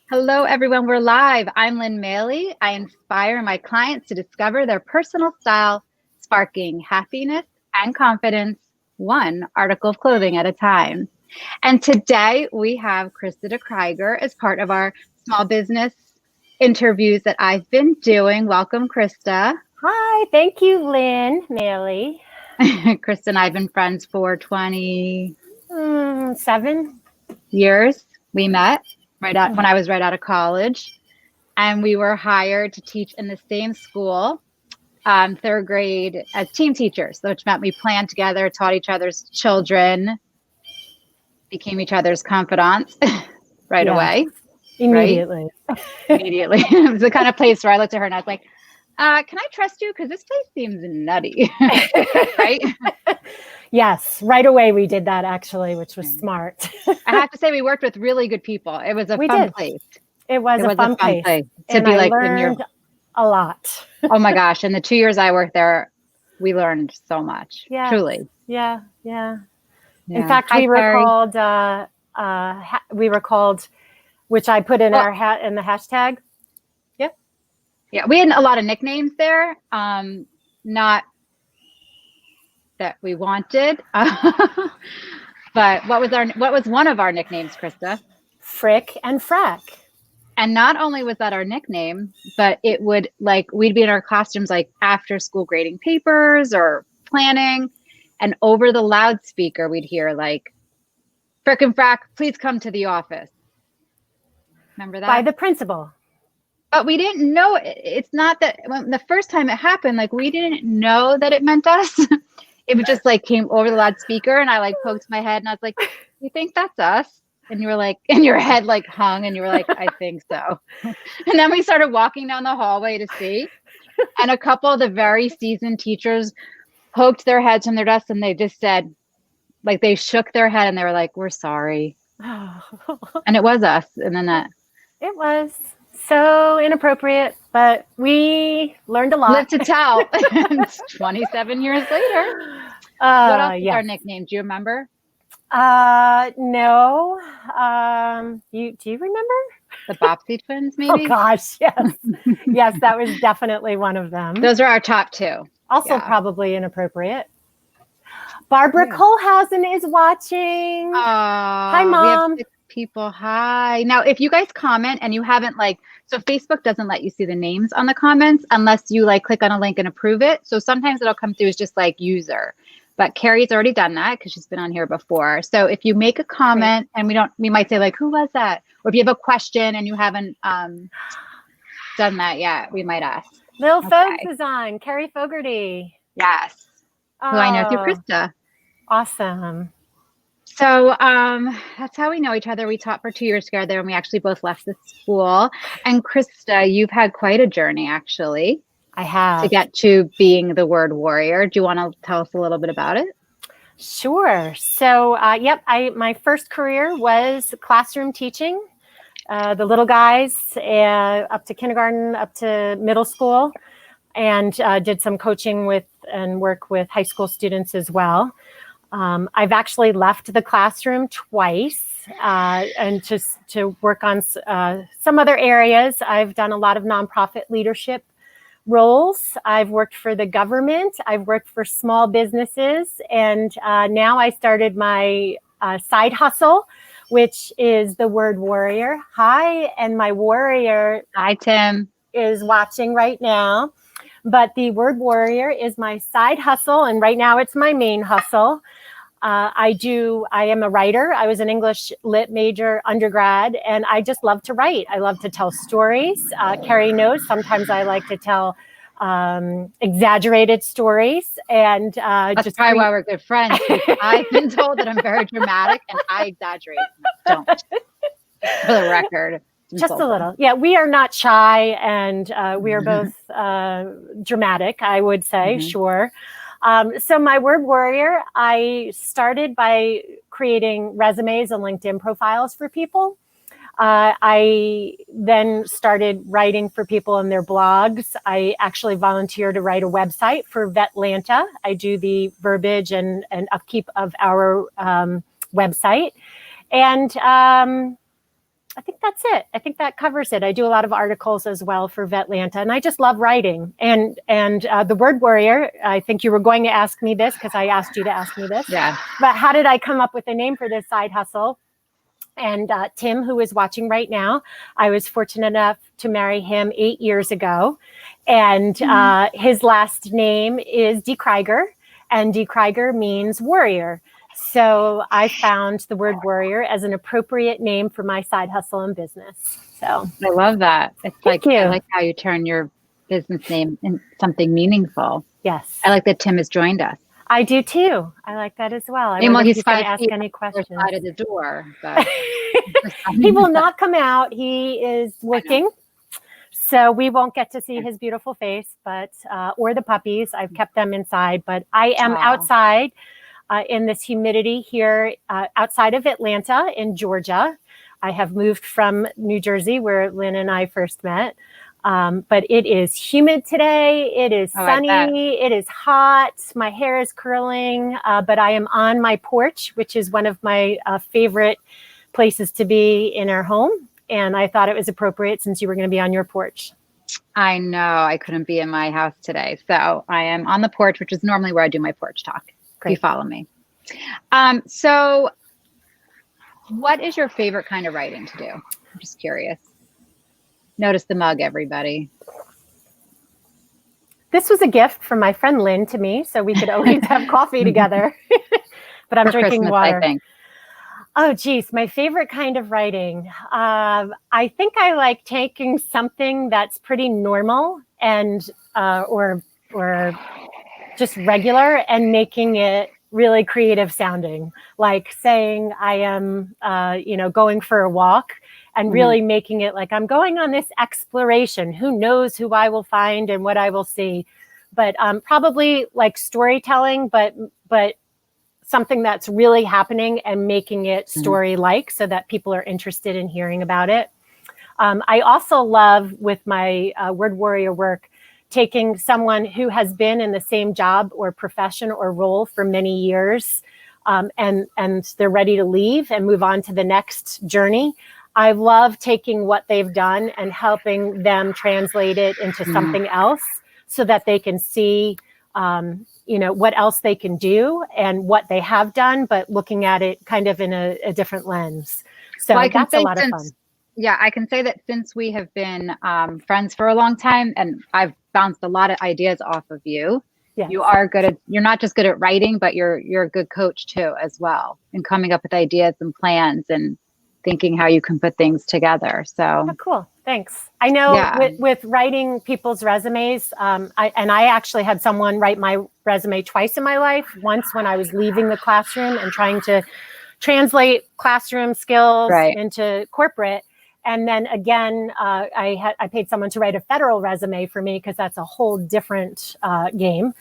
Hello, everyone. We're live. I'm Lynn Mailey. I inspire my clients to discover their personal style, sparking happiness and confidence, one article of clothing at a time. And today we have Krista deKryger as part of our small business interviews that I've been doing. Welcome, Krista. Hi, thank you, Lynn Mailey. Krista and I have been friends for 7 years. We met when I was right out of college, and we were hired to teach in the same school, third grade, as team teachers, which meant we planned together, taught each other's children, became each other's confidants right away. Immediately. Right? Immediately. It was the kind of place where I looked at her and I was like, can I trust you? Because this place seems nutty. Right? Yes, right away we did that actually, which was smart. I have to say we worked with really good people. It was a fun place. It was a fun place. To and be I like learned a lot. Oh my gosh. In the 2 years I worked there, we learned so much. Yeah. Truly. Yeah. In fact, we were called, which I put in our hat in the hashtag. Yeah. We had a lot of nicknames there. Not that we wanted. But what was one of our nicknames, Krista? Frick and Frack. And not only was that our nickname, but it would we'd be in our classrooms after school grading papers or planning, and over the loudspeaker we'd hear "Frick and Frack, please come to the office." Remember that? By the principal. But we didn't know. It's not that when the first time it happened, we didn't know that it meant us. It just came over the loudspeaker, and I poked my head and I was like, "You think that's us?" And you were like, and your head hung, and you were like, "I think so." And then we started walking down the hallway to see, and a couple of the very seasoned teachers poked their heads from their desks, and they just said, they shook their head, and they were like, "We're sorry." And it was us. And then it was so inappropriate, but we learned a lot. Live to tell. 27 years later. What else is our nickname? Do you remember? No. Do you remember? The Bopsy twins, maybe? Oh gosh, yes. Yes, that was definitely one of them. Those are our top two. Also probably inappropriate. Barbara Kohlhausen is watching. Hi, Mom. We have 6 people. Hi. Now, if you guys comment and you haven't so Facebook doesn't let you see the names on the comments unless you click on a link and approve it. So sometimes it'll come through as just user. But Carrie's already done that because she's been on here before. So if you make a comment and we might say who was that? Or if you have a question and you haven't done that yet, we might ask. Lil Fogues is on. Carrie Fogarty. Yes. Who I know through Krista. Awesome. So that's how we know each other. We taught for 2 years together, and we actually both left the school. And Krista, you've had quite a journey, actually. I have. To get to being the word warrior. Do you want to tell us a little bit about it? Sure. So, my first career was classroom teaching, the little guys up to kindergarten, up to middle school, and did some coaching and work with high school students as well. I've actually left the classroom twice and just to work on some other areas. I've done a lot of nonprofit leadership roles. I've worked for the government. I've worked for small businesses. And now I started my side hustle, which is the word warrior. Hi, and my warrior. Hi, Tim. Is watching right now. But the word warrior is my side hustle. And right now it's my main hustle. I am a writer. I was an English lit major undergrad, and I just love to write. I love to tell stories. Carrie knows sometimes I like to tell exaggerated stories. And that's probably why we're good friends. I've been told that I'm very dramatic and I exaggerate. Don't. For the record. Just a little. Yeah, we are not shy, and we are both dramatic, I would say, sure. So my word warrior, I started by creating resumes and LinkedIn profiles for people. I then started writing for people in their blogs. I actually volunteer to write a website for Vetlanta. I do the verbiage and upkeep of our website. And I think that's it. I think that covers it. I do a lot of articles as well for Vetlanta, and I just love writing. And the word warrior, I think you were going to ask me this because I asked you to ask me this. Yeah. But how did I come up with a name for this side hustle? And Tim, who is watching right now, I was fortunate enough to marry him 8 years ago. And his last name is deKryger, and deKryger means warrior. So I found the word warrior as an appropriate name for my side hustle and business. So I love that. It's Thank like, you. I like how you turn your business name into something meaningful. yes, I like that Tim has joined us. I do too. I like that as well. I mean, wonder well, if he's going to 5 ask feet any on the questions. other side of the door, but He will not come out. He is working. So we won't get to see his beautiful face, but or the puppies. I've kept them inside, but I am outside in this humidity here outside of Atlanta in Georgia. I have moved from New Jersey where Lynn and I first met. But it is humid today. It is sunny. It is hot. My hair is curling, but I am on my porch, which is one of my favorite places to be in our home. And I thought it was appropriate since you were going to be on your porch. I know I couldn't be in my house today. So I am on the porch, which is normally where I do my porch talk. Great. You follow me. So what is your favorite kind of writing to do? I'm just curious. Notice the mug, everybody. This was a gift from my friend Lynn to me, so we could always have coffee together. But I'm For drinking Christmas, water. I think. Oh, geez, my favorite kind of writing. I think I like taking something that's pretty normal and or just regular and making it really creative sounding. Like saying I am, going for a walk. And really making it like I'm going on this exploration. Who knows who I will find and what I will see. But probably like storytelling, but something that's really happening and making it story-like so that people are interested in hearing about it. I also love with my word warrior work, taking someone who has been in the same job or profession or role for many years and they're ready to leave and move on to the next journey. I love taking what they've done and helping them translate it into something else so that they can see, what else they can do and what they have done, but looking at it kind of in a different lens. So that's a lot of fun. Yeah, I can say that since we have been friends for a long time and I've bounced a lot of ideas off of you. Yes. You're not just good at writing, but you're a good coach too, as well, and coming up with ideas and plans and thinking how you can put things together. So cool. Thanks. I know with writing people's resumes, I actually had someone write my resume twice in my life. Once when I was leaving the classroom and trying to translate classroom skills into corporate. And then again, I paid someone to write a federal resume for me because that's a whole different game.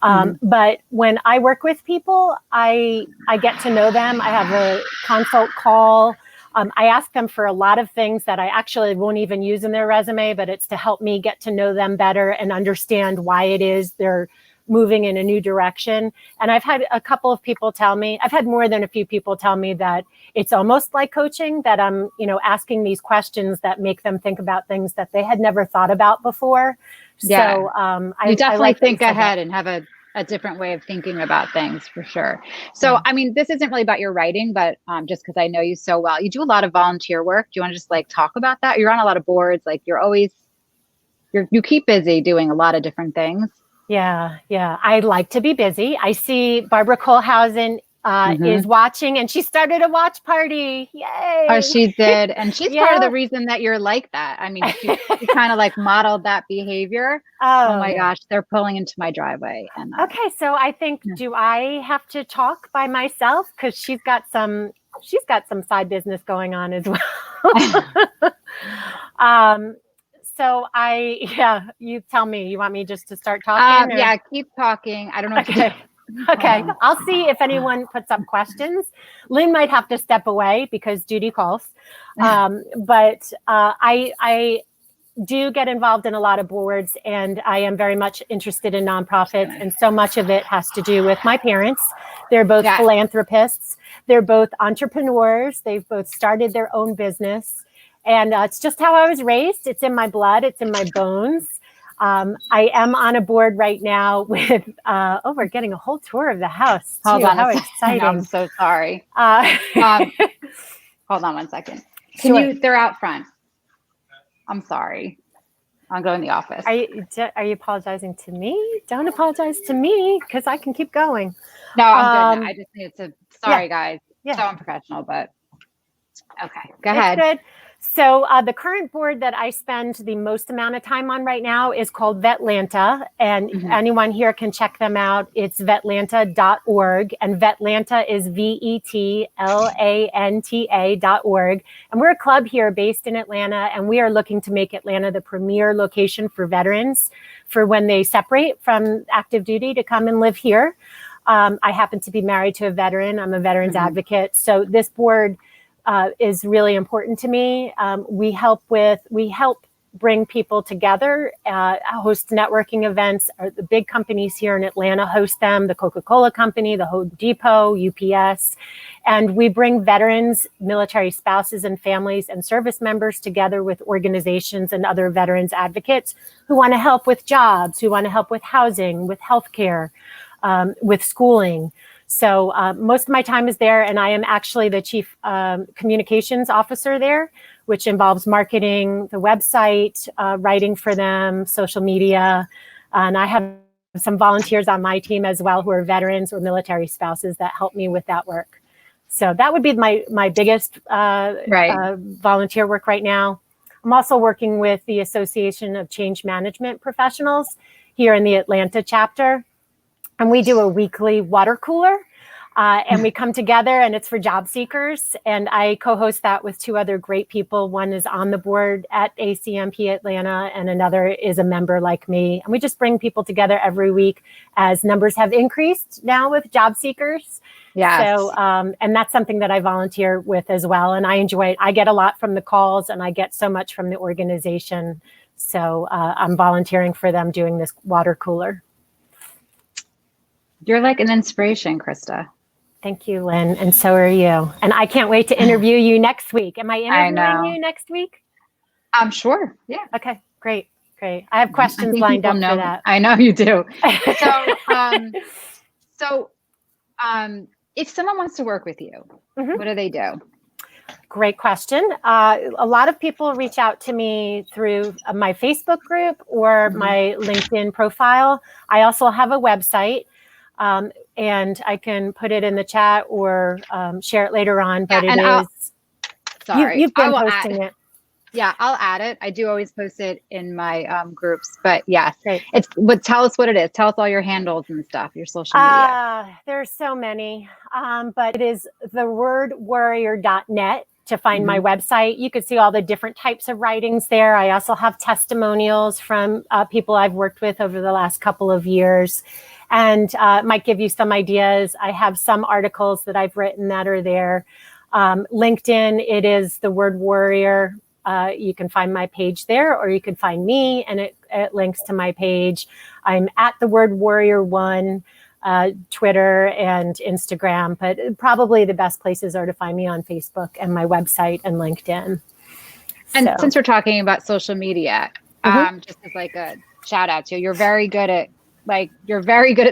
But when I work with people, I get to know them. I have a consult call. I ask them for a lot of things that I actually won't even use in their resume, but it's to help me get to know them better and understand why it is they're moving in a new direction. And I've had a couple of people tell me, I've had more than a few people tell me that it's almost like coaching, that I'm, asking these questions that make them think about things that they had never thought about before. Yeah. So you definitely think ahead and have a different way of thinking about things for sure. So, I mean, this isn't really about your writing, but just because I know you so well, you do a lot of volunteer work. Do you want to just talk about that? You're on a lot of boards, you keep busy doing a lot of different things. Yeah. I like to be busy. I see Barbara Kohlhausen is watching and she started a watch party. Yay. Oh, she did. And she's part of the reason that you're like that. I mean, she kind of modeled that behavior. Oh my gosh, they're pulling into my driveway. And okay. So I think, do I have to talk by myself? Cause she's got some side business going on as well. So you tell me, you want me just to start talking? Yeah, keep talking. I don't know. Okay. I'll see if anyone puts up questions. Lynn might have to step away because duty calls. But I do get involved in a lot of boards and I am very much interested in nonprofits. And so much of it has to do with my parents. They're both philanthropists. They're both entrepreneurs. They've both started their own business. And it's just how I was raised. It's in my blood. It's in my bones. I am on a board right now with, we're getting a whole tour of the house too. Hold on How a second. exciting. I'm so sorry. Hold on one second. Sure. They're out front. I'm sorry. I'll go in the office. Are you apologizing to me? Don't apologize to me because I can keep going. No, I'm good now. I just needed to, sorry guys. Yeah. So unprofessional, but okay, go It's ahead. good. So the current board that I spend the most amount of time on right now is called Vetlanta, and anyone here can check them out. It's vetlanta.org, and Vetlanta is VETLANTA.org. And we're a club here based in Atlanta, and we are looking to make Atlanta the premier location for veterans for when they separate from active duty to come and live here. I happen to be married to a veteran. I'm a veterans advocate. So this board is really important to me. We help bring people together, host networking events. The big companies here in Atlanta host them, the Coca-Cola Company, the Home Depot, UPS. And we bring veterans, military spouses and families and service members together with organizations and other veterans advocates who want to help with jobs, who want to help with housing, with healthcare, with schooling. So most of my time is there, and I am actually the chief communications officer there, which involves marketing, the website, writing for them, social media. And I have some volunteers on my team as well who are veterans or military spouses that help me with that work. So that would be my biggest volunteer work right now. I'm also working with the Association of Change Management Professionals here in the Atlanta chapter. And we do a weekly water cooler, and we come together, and it's for job seekers. And I co-host that with two other great people. One is on the board at ACMP Atlanta, and another is a member like me. And we just bring people together every week as numbers have increased now with job seekers. Yes. So, and that's something that I volunteer with as well. And I enjoy it. I get a lot from the calls, and I get so much from the organization. So I'm volunteering for them doing this water cooler. You're like an inspiration, Krista. Thank you, Lynn. And so are you. And I can't wait to interview you next week. Am I interviewing you next week? I'm sure. Yeah. Okay, great. I have questions lined up for that. I know you do. So, if someone wants to work with you, what do they do? Great question. A lot of people reach out to me through my Facebook group or my LinkedIn profile. I also have a website. And I can put it in the chat or share it later on, but Sorry. You've been posting it. Yeah, I'll add it. I do always post it in my groups, but yes, great. Tell us what it is. Tell us all your handles and stuff, your social media. There's so many, but it is thewordwarrior.net to find my website. You can see all the different types of writings there. I also have testimonials from people I've worked with over the last couple of years. And might give you some ideas. I have some articles that I've written that are there. LinkedIn, it is The Word Warrior. You can find my page there, or you can find me, and it links to my page. I'm at The Word Warrior 1, Twitter and Instagram, but probably the best places are to find me on Facebook and my website and LinkedIn. And since we're talking about social media, just as like a shout out to you, you're very good at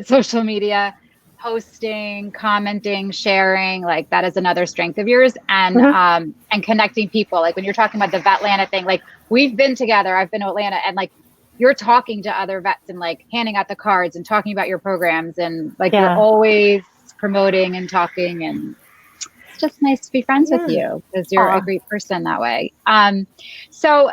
social media, posting, commenting, sharing. Like that is another strength of yours, and connecting people. Like when you're talking about the Vetlanta thing, like we've been together. I've been to Atlanta, and like you're talking to other vets and like handing out the cards and talking about your programs, and like you're always promoting and talking, and it's just nice to be friends with you because you're a great person that way. So.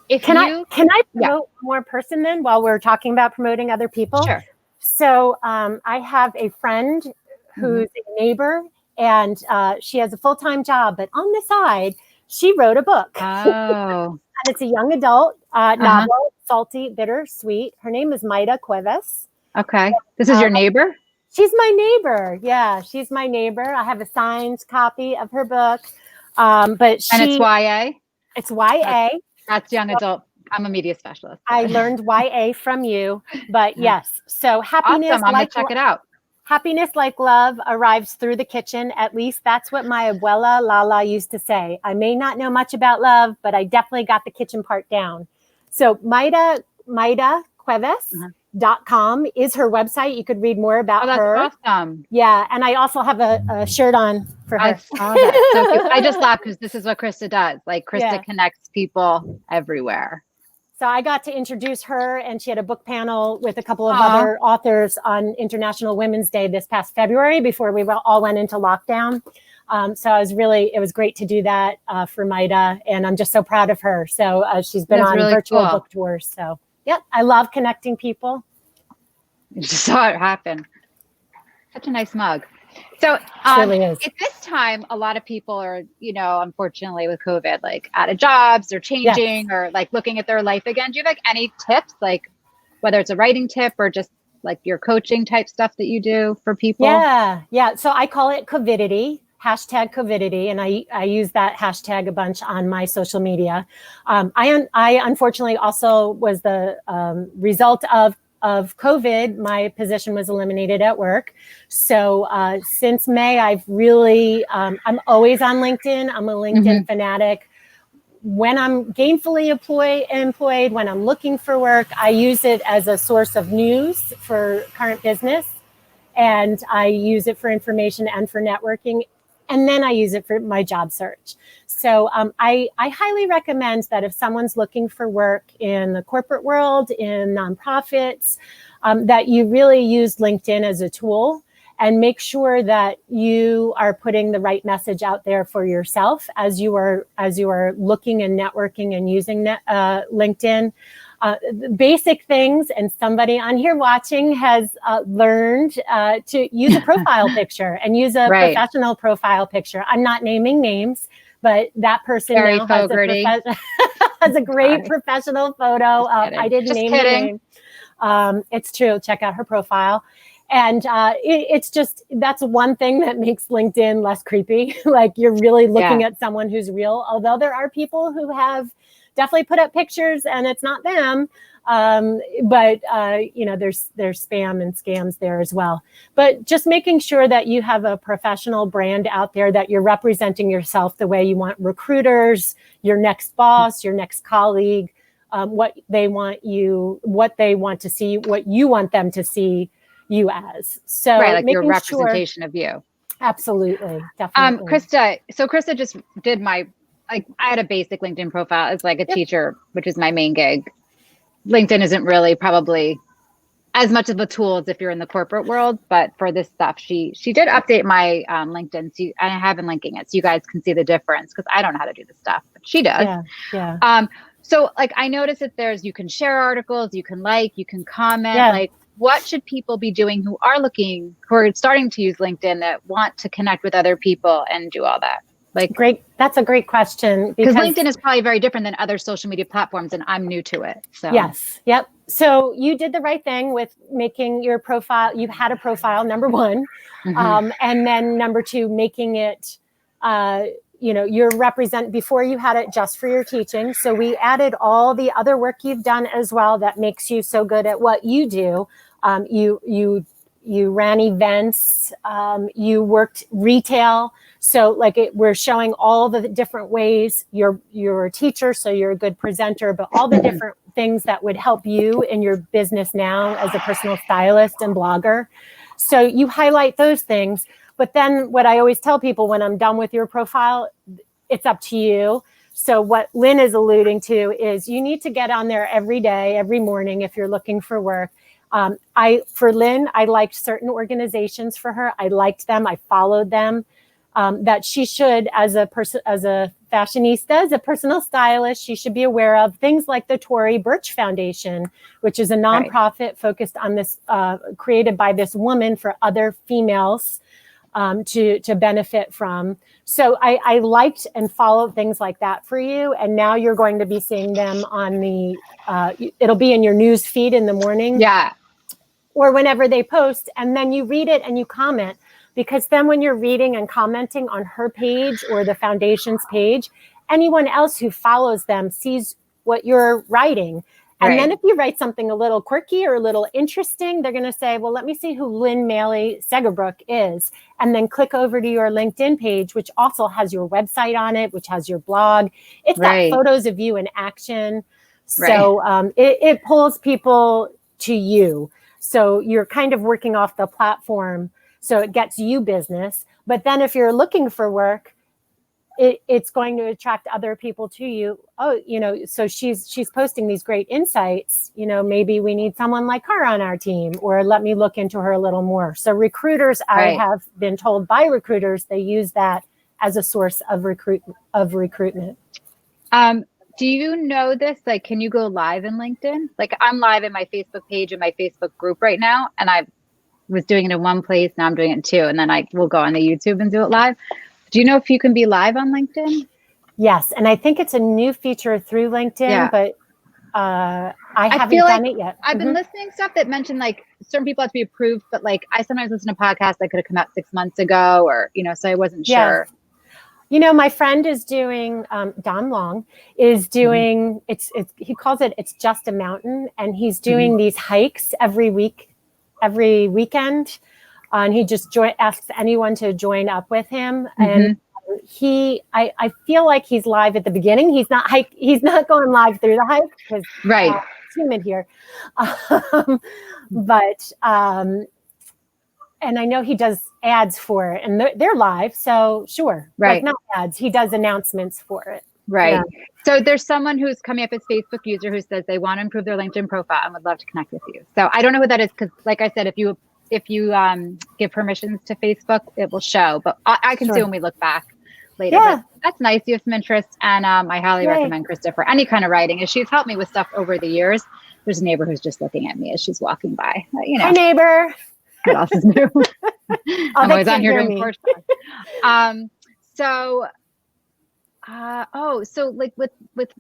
Can I promote one more person then while we're talking about promoting other people? Sure. So I have a friend who's a neighbor, and she has a full-time job, but on the side, she wrote a book. Oh. And it's a young adult novel, salty, bitter, sweet. Her name is Maida Cuevas. Okay. This is your neighbor? She's my neighbor. Yeah, she's my neighbor. I have a signed copy of her book. And it's YA? It's YA. That's young adult. I'm a media specialist. I learned YA from you, but yes. So happiness. Awesome. I'm going to check it out. happiness like love arrives through the kitchen. At least that's what my abuela Lala used to say. I may not know much about love, but I definitely got the kitchen part down. So Maida Cuevas.com is her website. You could read more about her. That's awesome. Yeah. And I also have a shirt on for her. I saw that. So cute. I just laughed because this is what Krista does. Like Krista connects people everywhere. So I got to introduce her, and she had a book panel with a couple of other authors on International Women's Day this past February before we all went into lockdown. So it was great to do that for Maida, and I'm just so proud of her. So she's been on really virtual book tours. So I love connecting people. You just saw it happen. Such a nice mug. So really is. At this time, a lot of people are, unfortunately with COVID, like out of jobs or changing or like looking at their life again. Do you have like any tips, like whether it's a writing tip or just like your coaching type stuff that you do for people? Yeah. So I call it COVIDity, #COVIDity. And I use that hashtag a bunch on my social media. I unfortunately also was the result of COVID, my position was eliminated at work. So since May, I've really, I'm always on LinkedIn. I'm a LinkedIn fanatic. When I'm gainfully employed, when I'm looking for work, I use it as a source of news for current business. And I use it for information and for networking. And then I use it for my job search. So I highly recommend that if someone's looking for work in the corporate world, in nonprofits, that you really use LinkedIn as a tool and make sure that you are putting the right message out there for yourself as you are looking and networking and using LinkedIn. Basic things, and somebody on here watching has learned to use a profile picture and use a professional profile picture. I'm not naming names, but that person now has a great professional photo. I didn't name the name. It's true. Check out her profile. And it's just, that's one thing that makes LinkedIn less creepy. Like you're really looking at someone who's real, although there are people who have definitely put up pictures and it's not them. But there's spam and scams there as well. But just making sure that you have a professional brand out there, that you're representing yourself the way you want recruiters, your next boss, your next colleague, what they want to see, what you want them to see you as. So like your representation of you. Absolutely. Definitely. Krista just did I had a basic LinkedIn profile as like a teacher, which is my main gig. LinkedIn isn't really probably as much of a tool as if you're in the corporate world, but for this stuff, she did update my LinkedIn. So I have been linking it so you guys can see the difference because I don't know how to do this stuff, but she does. Yeah. So like I noticed that you can share articles, you can comment, like what should people be doing who are starting to use LinkedIn that want to connect with other people and do all that? Great. That's a great question because LinkedIn is probably very different than other social media platforms and I'm new to it. So yes. Yep. So you did the right thing with making your profile. You've had a profile, number one. And then number two, making it, before you had it just for your teaching. So we added all the other work you've done as well that makes you so good at what you do. You ran events, you worked retail. So we're showing all the different ways you're a teacher, so you're a good presenter, but all the different things that would help you in your business now as a personal stylist and blogger. So you highlight those things. But then what I always tell people when I'm done with your profile, it's up to you. So what Lynn is alluding to is you need to get on there every day, every morning if you're looking for work. For Lynn, I liked certain organizations for her. I liked them. I followed them. That she should, as a fashionista, as a personal stylist, she should be aware of things like the Tory Burch Foundation, which is a nonprofit focused on this, created by this woman for other females to benefit from. So I liked and followed things like that for you. And now you're going to be seeing them on it'll be in your news feed in the morning. Yeah. Or whenever they post, and then you read it and you comment. Because then when you're reading and commenting on her page or the foundation's page, anyone else who follows them sees what you're writing. And Right. then if you write something a little quirky or a little interesting, they're going to say, well, let me see who Lynn Mailey Segerbrook is. And then click over to your LinkedIn page, which also has your website on it, which has your blog. It's Right. got photos of you in action. Right. So it pulls people to you. So you're kind of working off the platform. So it gets you business. But then if you're looking for work, it's going to attract other people to you. Oh, so she's posting these great insights. Maybe we need someone like her on our team, or let me look into her a little more. So recruiters, I have been told by recruiters, they use that as a source of recruitment. Do you know this? Like, can you go live in LinkedIn? Like, I'm live in my Facebook page and my Facebook group right now, and I was doing it in one place. Now I'm doing it in two, and then I will go on the YouTube and do it live. Do you know if you can be live on LinkedIn? Yes. And I think it's a new feature through LinkedIn, but I haven't done it yet. I've been listening to stuff that mentioned like certain people have to be approved, but like I sometimes listen to podcasts that could have come out 6 months ago, or, so I wasn't sure. My friend is doing, Don Long is doing, he calls it, it's just a mountain. And he's doing these hikes every weekend. And he just asks anyone to join up with him. And I feel like he's live at the beginning. He's not going live through the hike because it's humid here. And I know he does ads for it, and they're live. So sure. Like not ads. He does announcements for it. Right. Yeah. So there's someone who's coming up as Facebook user who says they want to improve their LinkedIn profile and would love to connect with you. So I don't know who that is, because like I said, if you give permissions to Facebook, it will show, but I can see when we look back later. Yeah. But that's nice. You have some interest, and I highly recommend Krista for any kind of writing. As she's helped me with stuff over the years. There's a neighbor who's just looking at me as she's walking by. Hi, neighbor. What else is new? I'm always on here doing course. So like with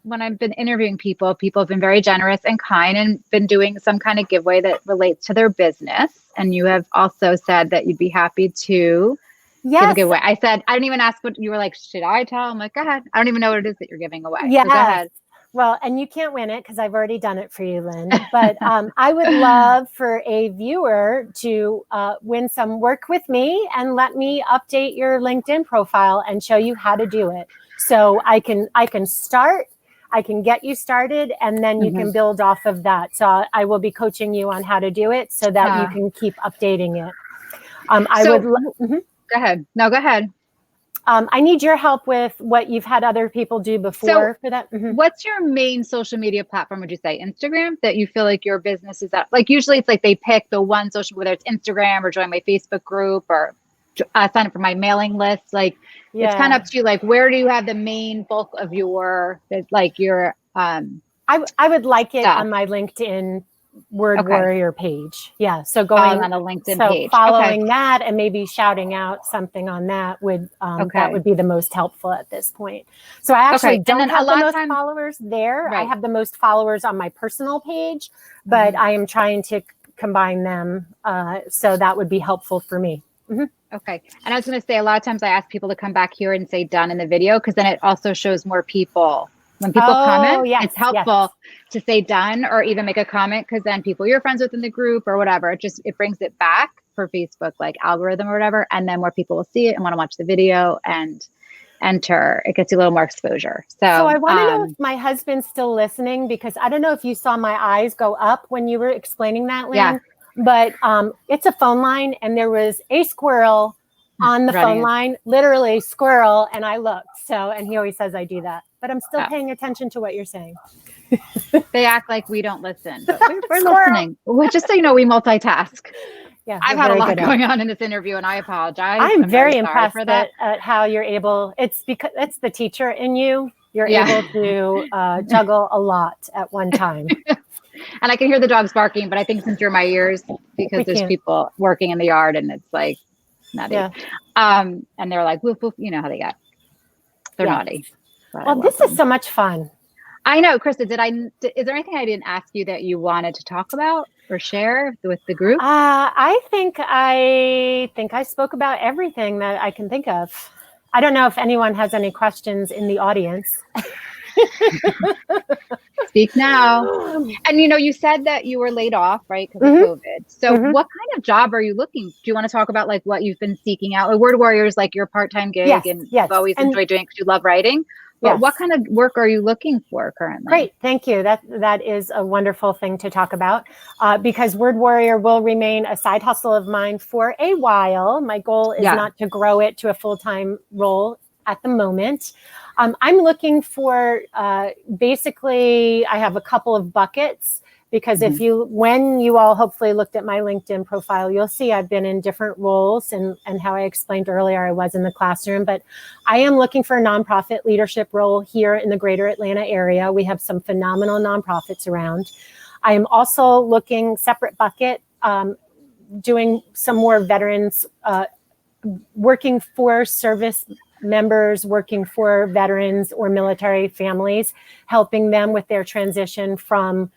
when I've been interviewing people have been very generous and kind and been doing some kind of giveaway that relates to their business. And you have also said that you'd be happy to give a giveaway. I said, I didn't even ask what you were like, should I tell? I'm like, go ahead. I don't even know what it is that you're giving away. Yeah. So go ahead. Well, and you can't win it because I've already done it for you, Lynn. But I would love for a viewer to win some work with me and let me update your LinkedIn profile and show you how to do it. So I can start, I can get you started, and then you can build off of that. So I will be coaching you on how to do it so that you can keep updating it. Go ahead. No, go ahead. I need your help with what you've had other people do before for that. What's your main social media platform? Would you say Instagram, that you feel like your business is at? Like usually it's like they pick the one social, whether it's Instagram or join my Facebook group or sign up for my mailing list. Like it's kind of up to you. Like where do you have the main bulk of your I would like it on my LinkedIn Word Warrior page. Yeah. So going on a LinkedIn page, following that and maybe shouting out something on that would, that would be the most helpful at this point. So I actually don't have the most followers there. I have the most followers on my personal page, but I am trying to combine them. So that would be helpful for me. Okay. And I was going to say, a lot of times I ask people to come back here and say done in the video, because then it also shows more people. When people comment, it's helpful to say done or even make a comment, because then people you're friends with in the group or whatever, it brings it back for Facebook, like algorithm or whatever. And then more people will see it and want to watch the video and enter. It gets you a little more exposure. So I want to know if my husband's still listening, because I don't know if you saw my eyes go up when you were explaining that, Lynn. Yeah. But it's a phone line, and there was a squirrel on the phone line, literally squirrel. And I looked. And he always says I do that, but I'm still paying attention to what you're saying. They act like we don't listen, but we're listening. Well, just so you know, we multitask. Yeah, I've had a lot going on in this interview, and I apologize. I'm very impressed at how you're able. It's because it's the teacher in you. You're able to juggle a lot at one time. And I can hear the dogs barking, but I think since you're my ears, because there's people working in the yard, and it's like nutty. Yeah. And they're like, woof, woof, you know how they get. They're naughty. Well, this is so much fun. I know, Krista, is there anything I didn't ask you that you wanted to talk about or share with the group? I think I spoke about everything that I can think of. I don't know if anyone has any questions in the audience. Speak now. And you said that you were laid off, right? Because Mhm. of COVID. So what kind of job are you looking? Do you want to talk about like what you've been seeking out? Like, Word Warrior is like your part-time gig Yes, and yes. you've always And- enjoyed doing it because you love writing. But what kind of work are you looking for currently? Great, thank you. That is a wonderful thing to talk about because Word Warrior will remain a side hustle of mine for a while. My goal is not to grow it to a full-time role at the moment. I'm looking for basically, I have a couple of buckets because when you all hopefully looked at my LinkedIn profile, you'll see I've been in different roles and how I explained earlier, I was in the classroom, but I am looking for a nonprofit leadership role here in the greater Atlanta area. We have some phenomenal nonprofits around. I am also looking separate bucket, doing some more veterans, working for service members, working for veterans or military families, helping them with their transition from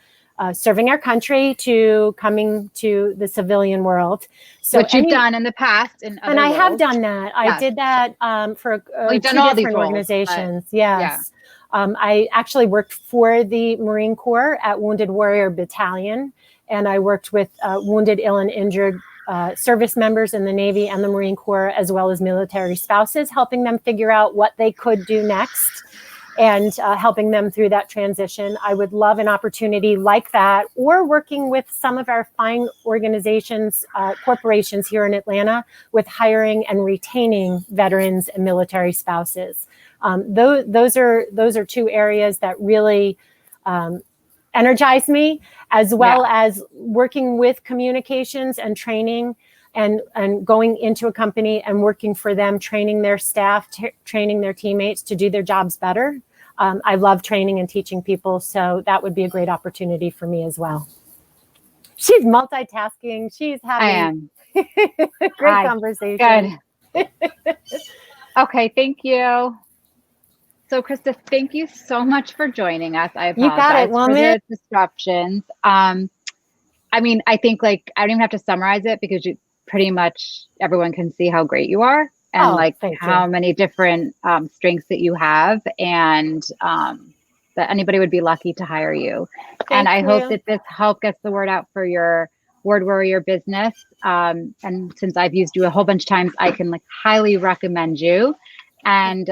serving our country to coming to the civilian world. So which you've done in the past. And I have done that. I did that for two different organizations. Yes. I actually worked for the Marine Corps at Wounded Warrior Battalion, and I worked with wounded, ill, and injured service members in the Navy and the Marine Corps, as well as military spouses, helping them figure out what they could do next and helping them through that transition. I would love an opportunity like that, or working with some of our fine organizations, corporations here in Atlanta with hiring and retaining veterans and military spouses. Those are two areas that really energize me, as well as working with communications and training and going into a company and working for them, training their staff, training their teammates to do their jobs better. I love training and teaching people, so that would be a great opportunity for me as well. She's multitasking. She's having great conversation. Good. Okay, thank you. So, Krista, thank you so much for joining us. I apologize for the disruptions. I mean, I think I don't even have to summarize it because pretty much everyone can see how great you are and how many different strengths that you have, and that anybody would be lucky to hire you. And I hope that this help gets the word out for your Word Warrior business. And since I've used you a whole bunch of times, I can highly recommend you. And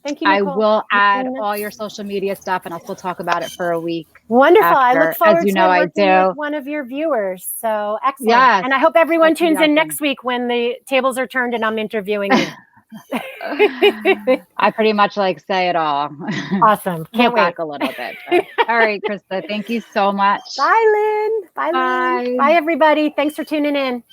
thank you, I will add all your social media stuff, and I'll still talk about it for a week. Wonderful. After, I look forward to working with one of your viewers. So excellent. Yes. And I hope everyone tunes in next week when the tables are turned and I'm interviewing you. I pretty much say it all. Awesome. Can't wait. Back a little bit. All right, Krista, thank you so much. Bye, Lynn. Bye, Lynn. Bye, everybody. Thanks for tuning in.